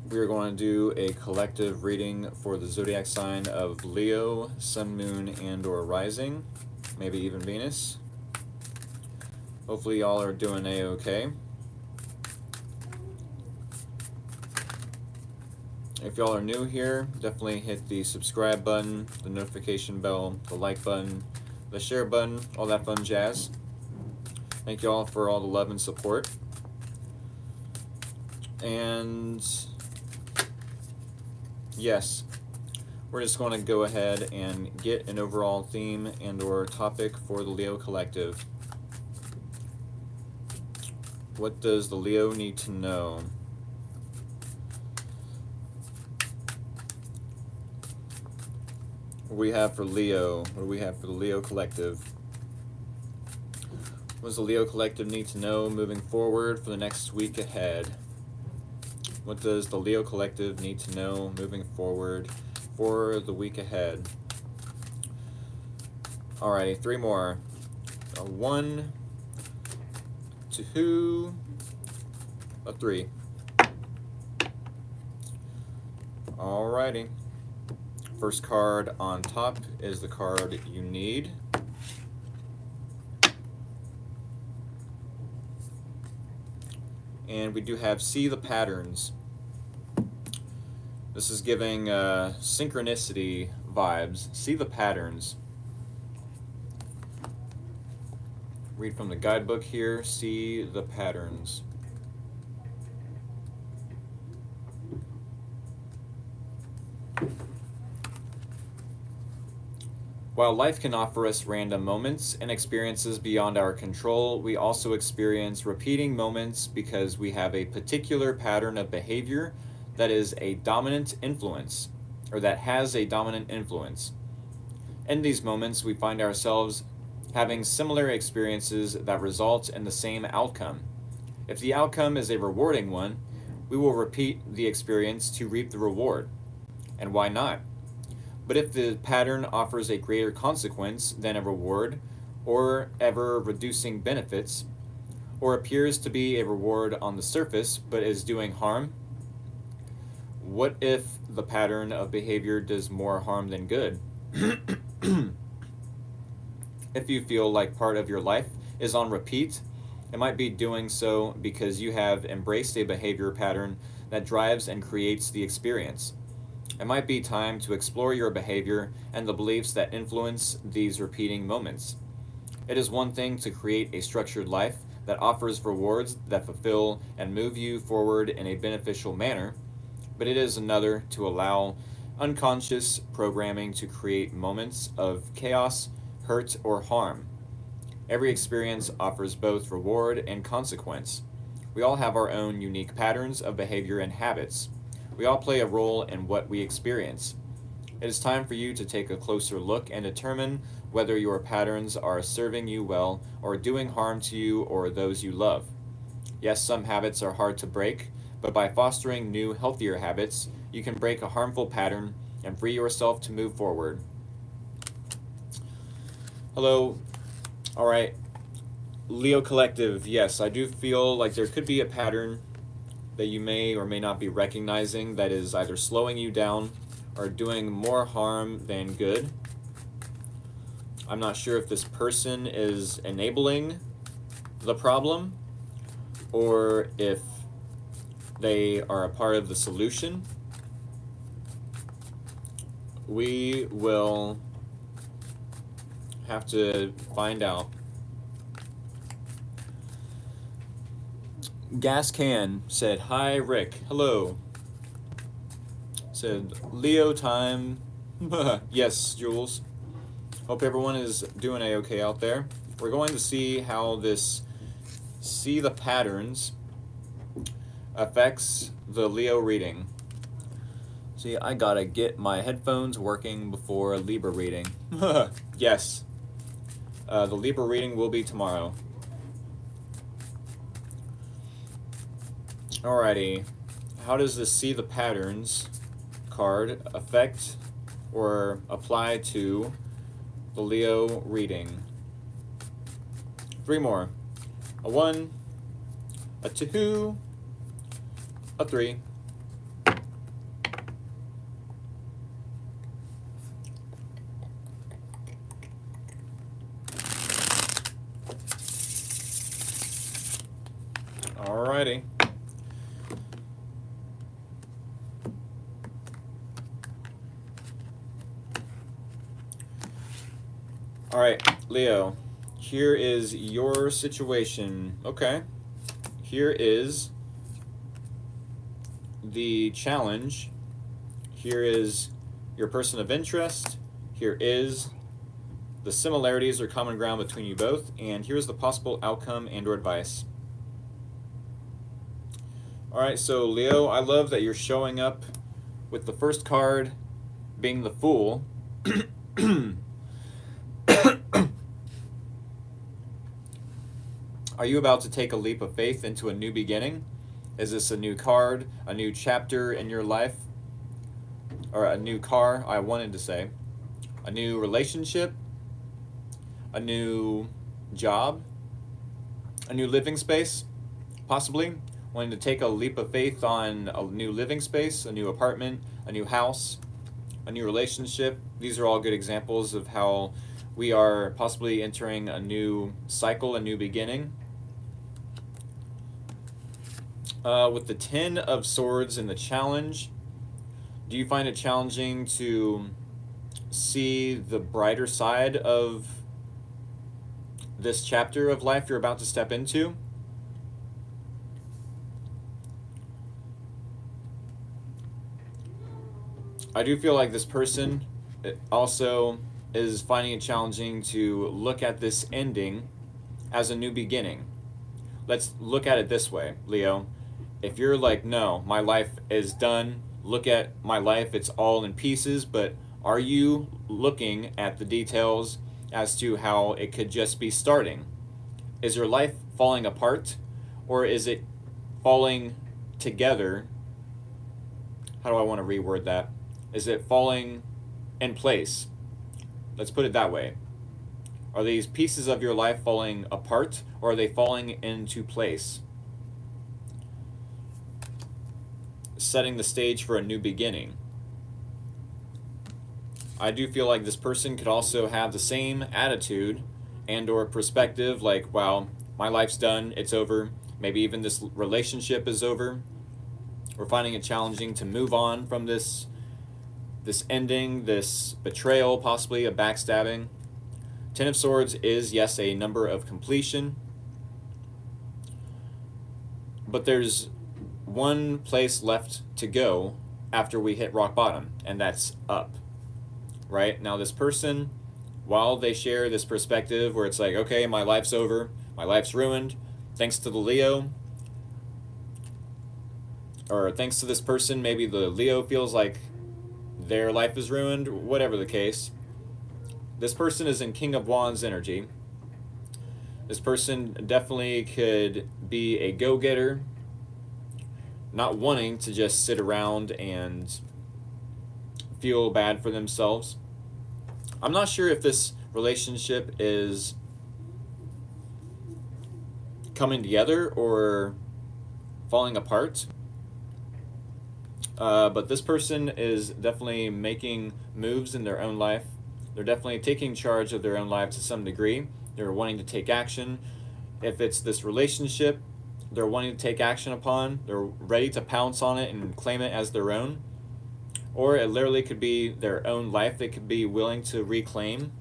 We are going to do a collective reading for the zodiac sign of Leo, Sun, Moon, and or Rising, maybe even Venus. Hopefully y'all are doing a-okay. If y'all are new here, definitely hit the subscribe button, the notification bell, the like button, the share button, all that fun jazz. Thank y'all for all the love and support. And yes, we're just going to go ahead and get an overall theme and or topic for the Leo Collective. What does the Leo need to know? What do we have for Leo? What do we have for the Leo Collective? What does the Leo Collective need to know moving forward for the next week ahead? What does the Leo Collective need to know moving forward for the week ahead? Alrighty, three more. A 1, 2, a 3. Alrighty. First card on top is the card you need. And we do have See the Patterns. This is giving synchronicity vibes. See the patterns. Read from the guidebook here. See the patterns. While life can offer us random moments and experiences beyond our control, we also experience repeating moments because we have a particular pattern of behavior that is a dominant influence, or that has a dominant influence. In these moments, we find ourselves having similar experiences that result in the same outcome. If the outcome is a rewarding one, we will repeat the experience to reap the reward. And why not? But if the pattern offers a greater consequence than a reward, or ever reducing benefits, or appears to be a reward on the surface but is doing harm, what if the pattern of behavior does more harm than good? If you feel like part of your life is on repeat, it might be doing so because you have embraced a behavior pattern that drives and creates the experience. It might be time to explore your behavior and the beliefs that influence these repeating moments. It is one thing to create a structured life that offers rewards that fulfill and move you forward in a beneficial manner, but it is another to allow unconscious programming to create moments of chaos, hurt, or harm. Every experience offers both reward and consequence. We all have our own unique patterns of behavior and habits. We all play a role in what we experience. It is time for you to take a closer look and determine whether your patterns are serving you well or doing harm to you or those you love. Yes, some habits are hard to break, but by fostering new, healthier habits, you can break a harmful pattern and free yourself to move forward. Hello. All right. Leo Collective, yes, I do feel like there could be a pattern that you may or may not be recognizing that is either slowing you down or doing more harm than good. I'm not sure if this person is enabling the problem or if they are a part of the solution. We will have to find out. Gas Can said, "Hi, Rick. Hello." Said, "Leo time." Yes, Jules. Hope everyone is doing a-okay out there. We're going to see how this See the Patterns affects the Leo reading. See, I gotta get my headphones working before Libra reading. Yes. The Libra reading will be tomorrow. Alrighty, how does this See the Patterns card affect or apply to the Leo reading? Three more. A 1, a 2, a 3. Alrighty. Alright, Leo. Here is your situation. Okay. Here is the challenge. Here is your person of interest. Here is the similarities or common ground between you both. And here's the possible outcome and or advice. Alright, so Leo, I love that you're showing up with the first card being the Fool. Are you about to take a leap of faith into a new beginning? Is this a new card, a new chapter in your life? Or a new car, I wanted to say. A new relationship? A new job? A new living space? Possibly. Wanting to take a leap of faith on a new living space, a new apartment, a new house, a new relationship. These are all good examples of how we are possibly entering a new cycle, a new beginning. With the Ten of Swords in the challenge, do you find it challenging to see the brighter side of this chapter of life you're about to step into? I do feel like this person also is finding it challenging to look at this ending as a new beginning. Let's look at it this way, Leo. If you're like, no, my life is done, look at my life, it's all in pieces, but are you looking at the details as to how it could just be starting? Is your life falling apart, or is it falling together? How do I want to reword that? Is it falling in place? Let's put it that way. Are these pieces of your life falling apart, or are they falling into place? Setting the stage for a new beginning. I do feel like this person could also have the same attitude and or perspective, like, wow, my life's done, it's over. Maybe even this relationship is over. We're finding it challenging to move on from this ending, this betrayal, possibly a backstabbing. Ten of Swords is, yes, a number of completion. But there's one place left to go after we hit rock bottom, and that's up. Right? Now this person, while they share this perspective where it's like, okay, my life's over, my life's ruined, thanks to the Leo, or thanks to this person, maybe the Leo feels like their life is ruined, whatever the case. This person is in King of Wands energy. This person definitely could be a go-getter, not wanting to just sit around and feel bad for themselves. I'm not sure if this relationship is coming together or falling apart. But this person is definitely making moves in their own life. They're definitely taking charge of their own life to some degree. They're wanting to take action. If it's this relationship they're wanting to take action upon, they're ready to pounce on it and claim it as their own. Or it literally could be their own life they could be willing to reclaim.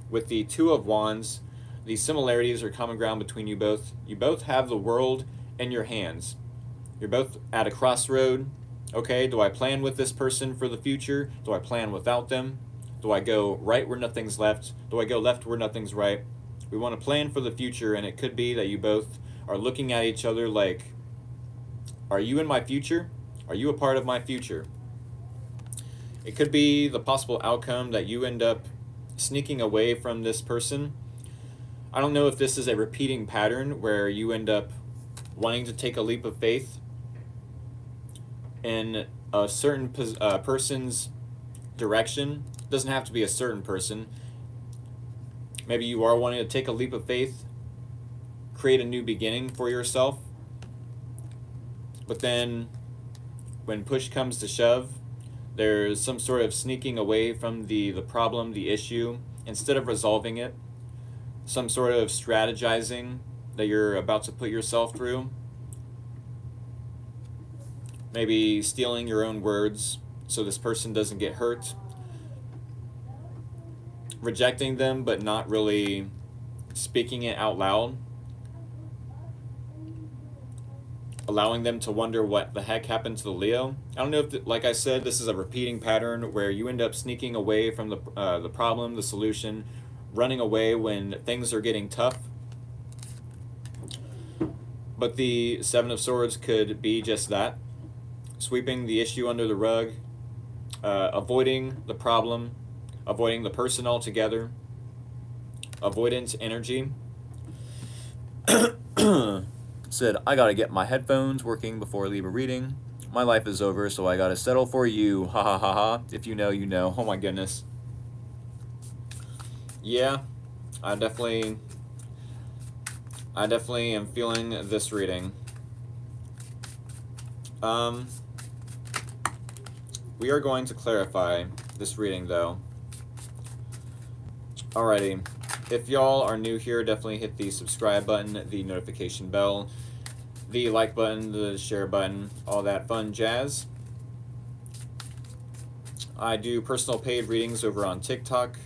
With the Two of Wands, the similarities or common ground between you both. You both have the world in your hands. You're both at a crossroad. Okay, do I plan with this person for the future? Do I plan without them? Do I go right where nothing's left? Do I go left where nothing's right? We want to plan for the future, and it could be that you both are looking at each other like, are you in my future? Are you a part of my future? It could be the possible outcome that you end up sneaking away from this person. I don't know if this is a repeating pattern where you end up wanting to take a leap of faith in a certain person's direction. It doesn't have to be a certain person. Maybe you are wanting to take a leap of faith, create a new beginning for yourself. But then when push comes to shove, there's some sort of sneaking away from the problem, the issue, instead of resolving it. Some sort of strategizing that you're about to put yourself through maybe stealing your own words so this person doesn't get hurt, rejecting them but not really speaking it out loud, allowing them to wonder what the heck happened to the Leo. I don't know if, like I said, this is a repeating pattern where you end up sneaking away from the problem, the solution, running away when things are getting tough. But the Seven of Swords could be just that, sweeping the issue under the rug, avoiding the problem, avoiding the person altogether, avoidance energy. Said, I gotta get my headphones working before I leave a reading. My life is over, so I gotta settle for you. Ha ha ha ha. If you know, you know. Oh my goodness. Yeah, I definitely am feeling this reading. We are going to clarify this reading though. Alrighty. If y'all are new here, definitely hit the subscribe button, the notification bell, the like button, the share button, all that fun jazz. I do personal paid readings over on TikTok,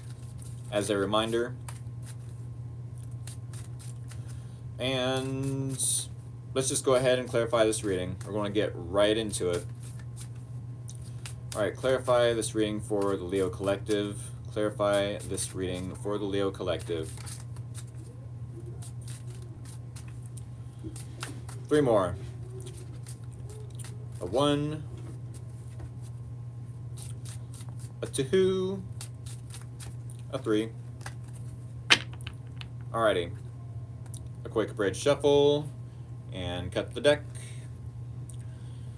as a reminder. And let's just go ahead and clarify this reading. We're going to get right into it. Alright, clarify this reading for the Leo Collective. Clarify this reading for the Leo Collective. 3 more. A 1, a 2, a 3. Alrighty. A quick bridge shuffle and cut the deck.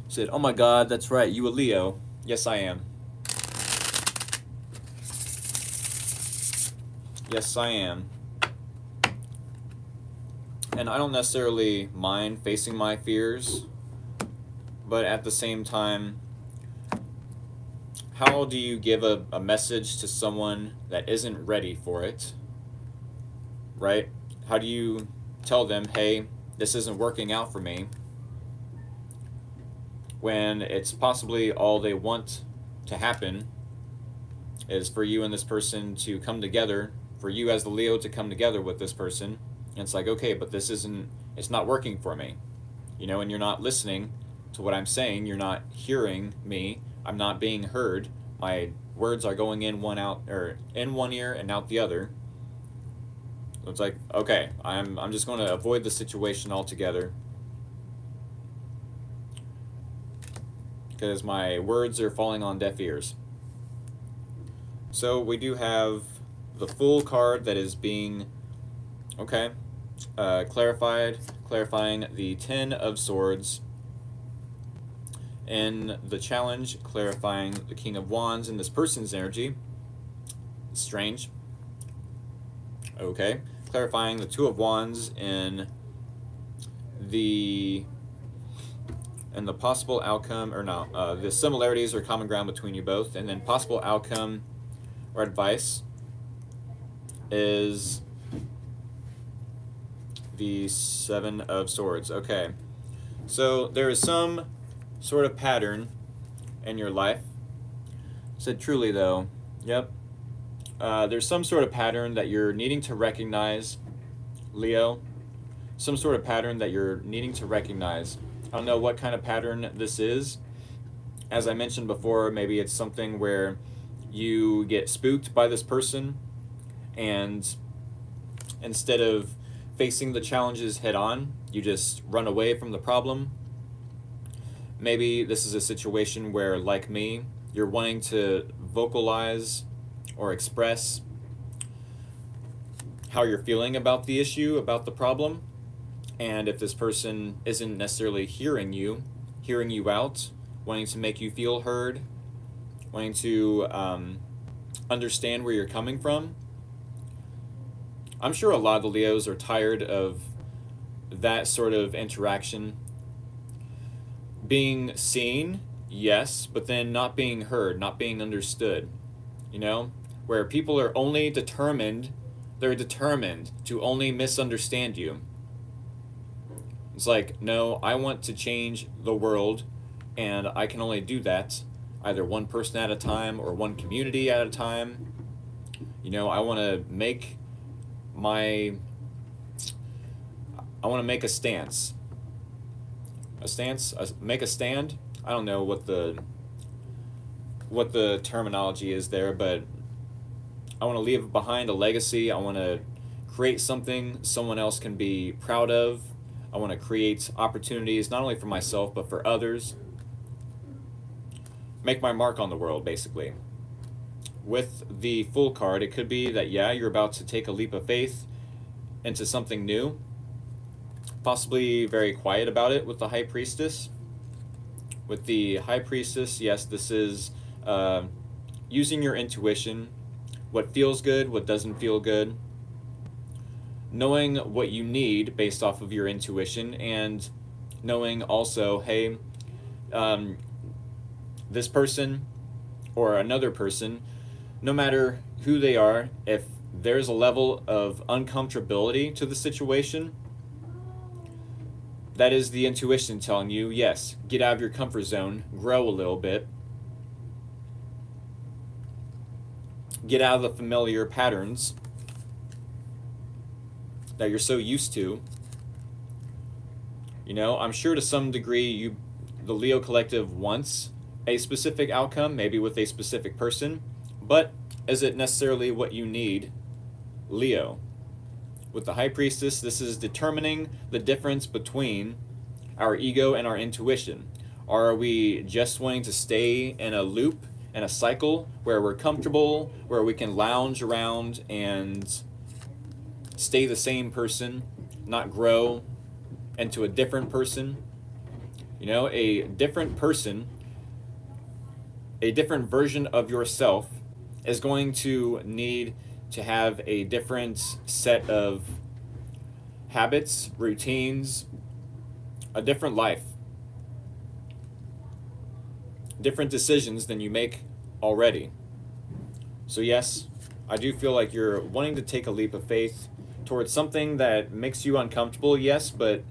Said, oh my god, that's right, you a Leo. Yes, I am. Yes, I am. And I don't necessarily mind facing my fears, but at the same time, how do you give a message to someone that isn't ready for it? Right? How do you tell them, hey, this isn't working out for me, when it's possibly all they want to happen is for you and this person to come together, for you as the Leo to come together with this person. And it's like, okay, but it's not working for me. You know, and you're not listening to what I'm saying. You're not hearing me. I'm not being heard. My words are going in one ear and out the other. So it's like, okay, I'm just going to avoid the situation altogether, because my words are falling on deaf ears. So we do have the Fool card that is being, clarified, clarifying the 10 of Swords. In the challenge, clarifying the King of Wands in this person's energy. Strange. Okay. Clarifying the Two of Wands in the possible outcome, or no, the similarities or common ground between you both, and then possible outcome or advice is the Seven of Swords. Okay, so there is some sort of pattern in your life. Said truly though, yep. There's some sort of pattern that you're needing to recognize, Leo. Some sort of pattern that you're needing to recognize. I don't know what kind of pattern this is. As I mentioned before, maybe it's something where you get spooked by this person, and instead of facing the challenges head on, you just run away from the problem. Maybe this is a situation where, like me, you're wanting to vocalize or express how you're feeling about the issue, about the problem. And if this person isn't necessarily hearing you out, wanting to make you feel heard, wanting to understand where you're coming from, I'm sure a lot of the Leos are tired of that sort of interaction. Being seen, yes, but then not being heard, not being understood, you know? Where people are only determined to only misunderstand you. It's like, no, I want to change the world and I can only do that either one person at a time or one community at a time. I want to make my I want to make a stance. Make a stand. I don't know what the terminology is there, but I want to leave behind a legacy. I want to create something someone else can be proud of. I want to create opportunities not only for myself but for others. Make my mark on the world, basically. With the Fool card, it could be that, yeah, you're about to take a leap of faith into something new, possibly very quiet about it with the High Priestess. With the High Priestess, yes, this is using your intuition, what feels good, what doesn't feel good, knowing what you need based off of your intuition, and knowing also, hey, this person or another person, no matter who they are, if there's a level of uncomfortability to the situation, that is the intuition telling you, yes, get out of your comfort zone, grow a little bit, get out of the familiar patterns that you're so used to. I'm sure to some degree the Leo Collective wants a specific outcome, maybe with a specific person, but is it necessarily what you need, Leo? With the High Priestess, this is determining the difference between our ego and our intuition. Are we just wanting to stay in a loop and a cycle where we're comfortable, where we can lounge around and stay the same person, not grow into a different person? A different person, a different version of yourself is going to need to have a different set of habits, routines, a different life, different decisions than you make already. So yes, I do feel like you're wanting to take a leap of faith towards something that makes you uncomfortable, yes, but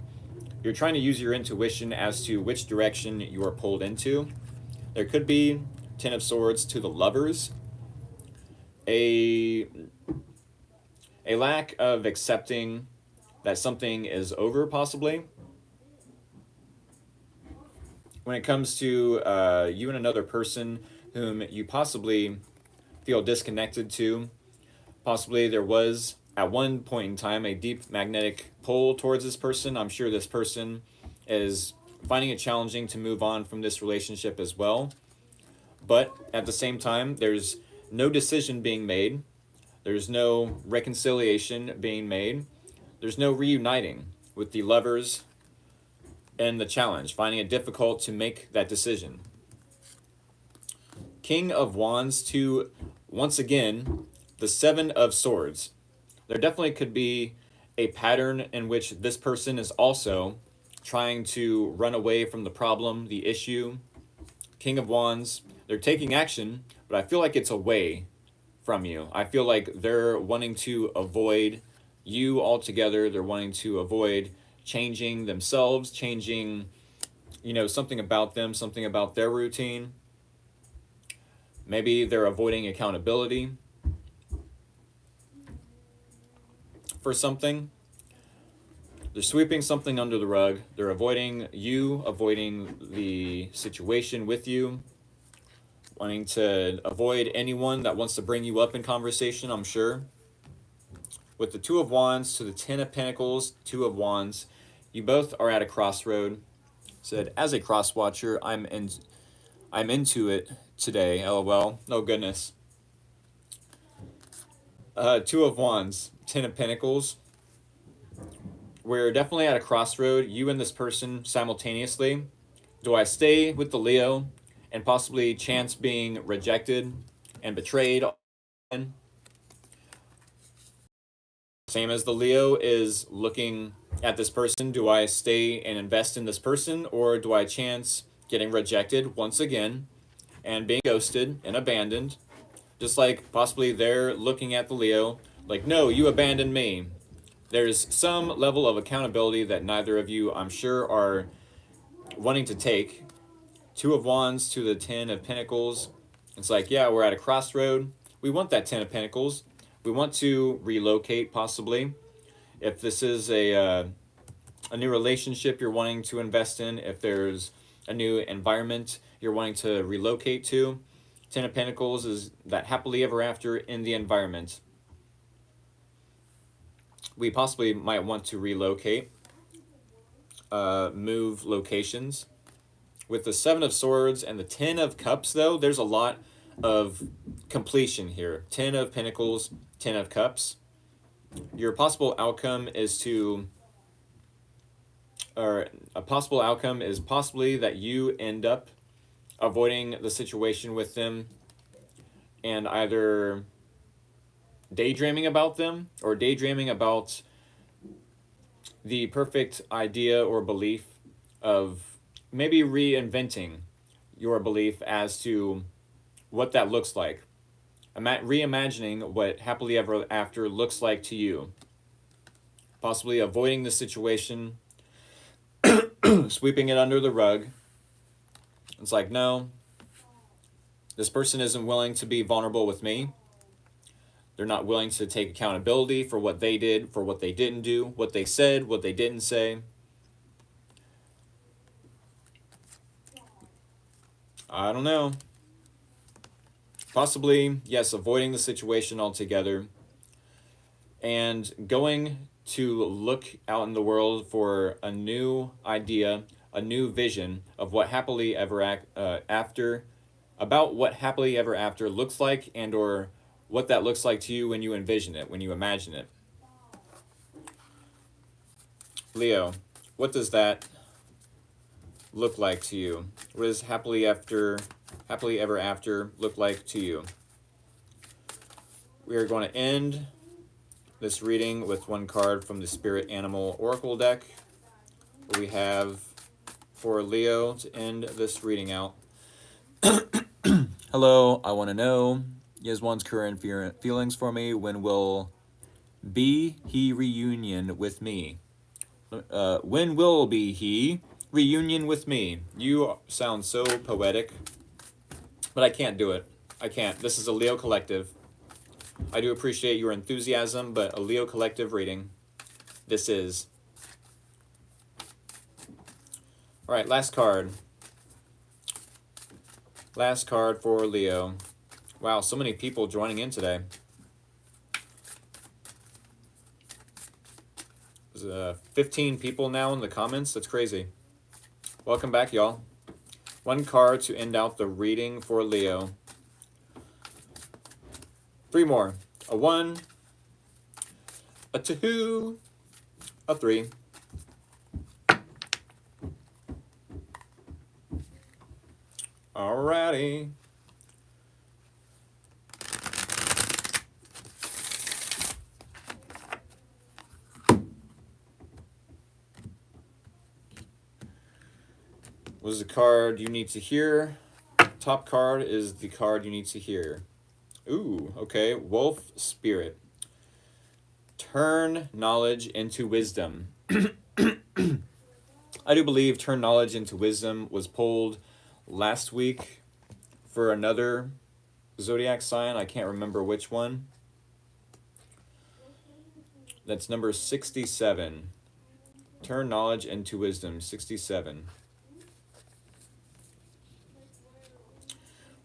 you're trying to use your intuition as to which direction you are pulled into. There could be Ten of Swords to the Lovers, a lack of accepting that something is over, possibly. When it comes to you and another person whom you possibly feel disconnected to, possibly there was at one point in time a deep magnetic pull towards this person. I'm sure this person is finding it challenging to move on from this relationship as well. But at the same time, there's no decision being made. There's no reconciliation being made. There's no reuniting with the Lovers and the Challenge, finding it difficult to make that decision. King of Wands to, once again, the Seven of Swords. There definitely could be a pattern in which this person is also trying to run away from the problem, the issue. King of Wands, they're taking action, but I feel like it's away from you. I feel like they're wanting to avoid you altogether. They're wanting to avoid changing themselves, changing, something about them, something about their routine. Maybe they're avoiding accountability for something. They're sweeping something under the rug. They're avoiding you, avoiding the situation with you, wanting to avoid anyone that wants to bring you up in conversation, I'm sure. With the Two of Wands to the Ten of Pentacles, Two of Wands, you both are at a crossroad. Said, as a cross watcher, I'm into it today, lol. Oh goodness. Two of Wands, Ten of Pentacles. We're definitely at a crossroad, you and this person simultaneously. Do I stay with the Leo and possibly chance being rejected and betrayed? Same as the Leo is looking at this person. Do I stay and invest in this person, or do I chance getting rejected once again and being ghosted and abandoned? Just like possibly they're looking at the Leo like, no, you abandoned me. There's some level of accountability that neither of you, I'm sure, are wanting to take. Two of Wands to the Ten of Pentacles. It's like, yeah, we're at a crossroad. We want that Ten of Pentacles. We want to relocate, possibly. If this is a new relationship you're wanting to invest in, if there's a new environment you're wanting to relocate to, Ten of Pentacles is that happily ever after in the environment. We possibly might want to relocate, move locations. With the Seven of Swords and the Ten of Cups, though, there's a lot of completion here. Ten of Pentacles, Ten of Cups. Your possible outcome is to, or a possible outcome is possibly that you end up avoiding the situation with them and either daydreaming about them or daydreaming about the perfect idea or belief of maybe reinventing your belief as to what that looks like. Reimagining what happily ever after looks like to you. Possibly avoiding the situation, sweeping it under the rug. It's like, no, this person isn't willing to be vulnerable with me. They're not willing to take accountability for what they did, for what they didn't do, what they said, what they didn't say. I don't know. Possibly, yes, avoiding the situation altogether and going to look out in the world for a new idea, a new vision of what happily ever after, about what happily ever after looks like, and or what that looks like to you when you envision it, when you imagine it. Leo, what does that look like to you? What does happily ever after look like to you? We are going to end this reading with one card from the Spirit Animal Oracle deck. We have for Leo to end this reading out. Hello, I want to know Yezwan's current feelings for me. When will he reunion with me? When will he reunion with me? You sound so poetic, but I can't do it. I can't. This is a Leo collective. I do appreciate your enthusiasm, but a Leo collective reading. This is. All right, last card. Last card for Leo. Wow, so many people joining in today. There's 15 people now in the comments. That's crazy. Welcome back, y'all. One card to end out the reading for Leo. 3 more. A 1, a 2, a 3. Alrighty. What is the card you need to hear? Top card is the card you need to hear. Ooh, okay. Wolf Spirit. Turn knowledge into wisdom. I do believe turn knowledge into wisdom was pulled last week for another zodiac sign. I can't remember which one. That's number 67. Turn knowledge into wisdom, 67.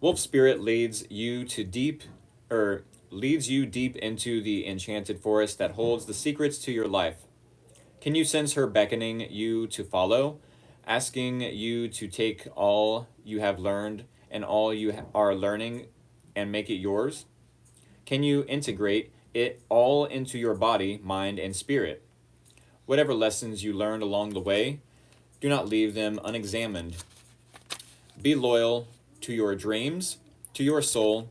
Wolf Spirit leads you deep into the enchanted forest that holds the secrets to your life. Can you sense her beckoning you to follow, asking you to take all you have learned and all you are learning and make it yours? Can you integrate it all into your body, mind, and spirit? Whatever lessons you learned along the way, do not leave them unexamined. Be loyal to your dreams, to your soul,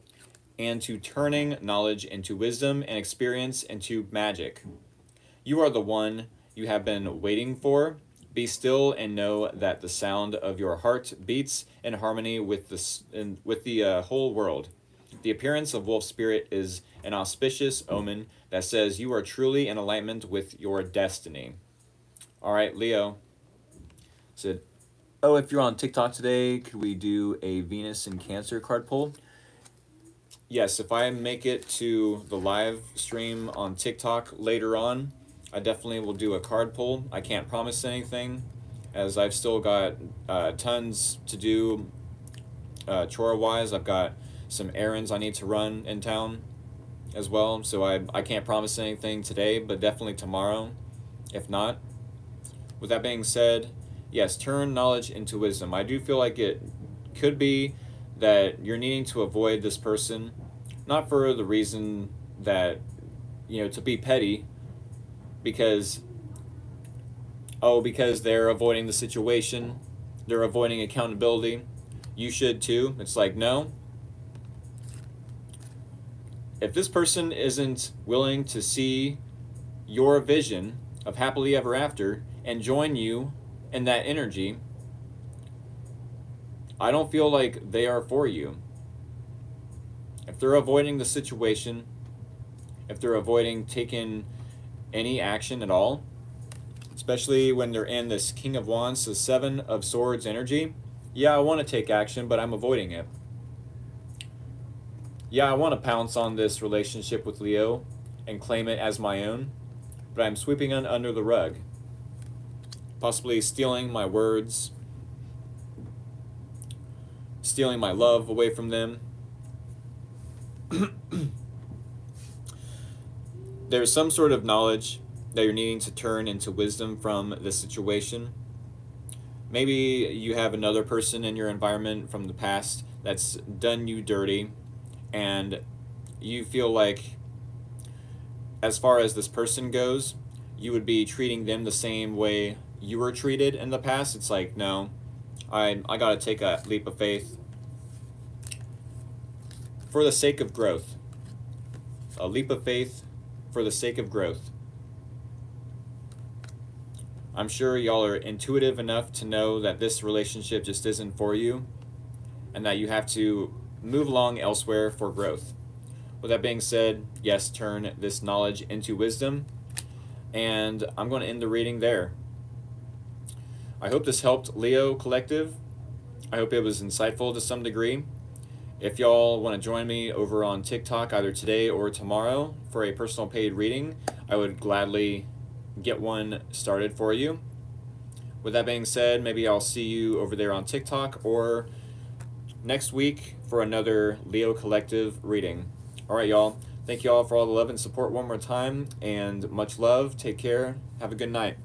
and to turning knowledge into wisdom and experience into magic. You are the one you have been waiting for. Be still and know that the sound of your heart beats in harmony with the whole world. The appearance of Wolf Spirit is an auspicious omen that says you are truly in alignment with your destiny. All right, Leo. So Oh, if you're on TikTok today, could we do a Venus and Cancer card pull? Yes, if I make it to the live stream on TikTok later on, I definitely will do a card pull. I can't promise anything, as I've still got tons to do chore wise. I've got some errands I need to run in town as well, so I can't promise anything today, but definitely tomorrow, if not. With that being said, yes, turn knowledge into wisdom. I do feel like it could be that you're needing to avoid this person, not for the reason that, to be petty, because, because they're avoiding the situation, they're avoiding accountability. You should too. It's like, no. If this person isn't willing to see your vision of happily ever after and join you in that energy, I don't feel like they are for you. If they're avoiding the situation, if they're avoiding taking any action at all, especially when they're in this King of Wands, the Seven of Swords energy, yeah, I want to take action, but I'm avoiding it. Yeah, I want to pounce on this relationship with Leo and claim it as my own, but I'm sweeping it under the rug, possibly stealing my words, stealing my love away from them. There's some sort of knowledge that you're needing to turn into wisdom from this situation. Maybe you have another person in your environment from the past that's done you dirty, and you feel like, as far as this person goes, you would be treating them the same way you were treated in the past. It's like, no, I gotta take a leap of faith for the sake of growth. A leap of faith for the sake of growth. I'm sure y'all are intuitive enough to know that this relationship just isn't for you and that you have to move along elsewhere for growth. With that being said, yes, turn this knowledge into wisdom, and I'm going to end the reading there. I hope this helped, Leo Collective. I hope it was insightful to some degree. If y'all want to join me over on TikTok either today or tomorrow for a personal paid reading, I would gladly get one started for you. With that being said, maybe I'll see you over there on TikTok or next week for another Leo Collective reading. All right, y'all. Thank you all for all the love and support one more time, and much love. Take care. Have a good night.